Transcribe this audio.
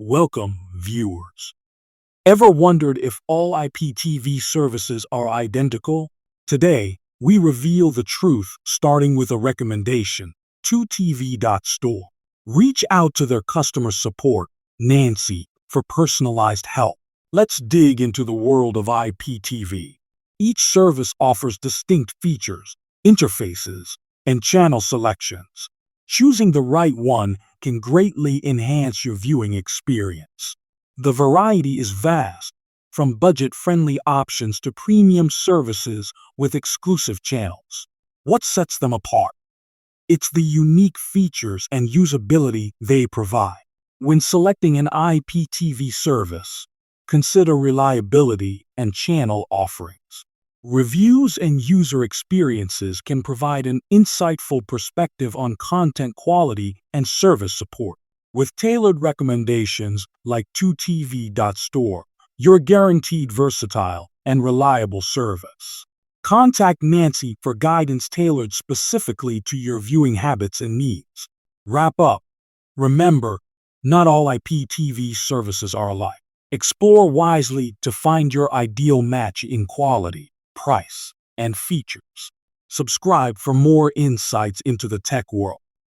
Welcome, viewers. Ever wondered if all IPTV services are identical? Today, we reveal the truth, starting with a recommendation: 2TV.store. Reach out to their customer support, Nancy, for personalized help. Let's dig into the world of IPTV. Each service offers distinct features, interfaces, and channel selections. Choosing the right one can greatly enhance your viewing experience. The variety is vast, from budget-friendly options to premium services with exclusive channels. What sets them apart? It's the unique features and usability they provide. When selecting an IPTV service, consider reliability and channel offerings. Reviews and user experiences can provide an insightful perspective on content quality and service support. With tailored recommendations like 2TV.store, you're guaranteed versatile and reliable service. Contact Nancy for guidance tailored specifically to your viewing habits and needs. Wrap up. Remember, not all IPTV services are alike. Explore wisely to find your ideal match in quality, price, and features. Subscribe for more insights into the tech world.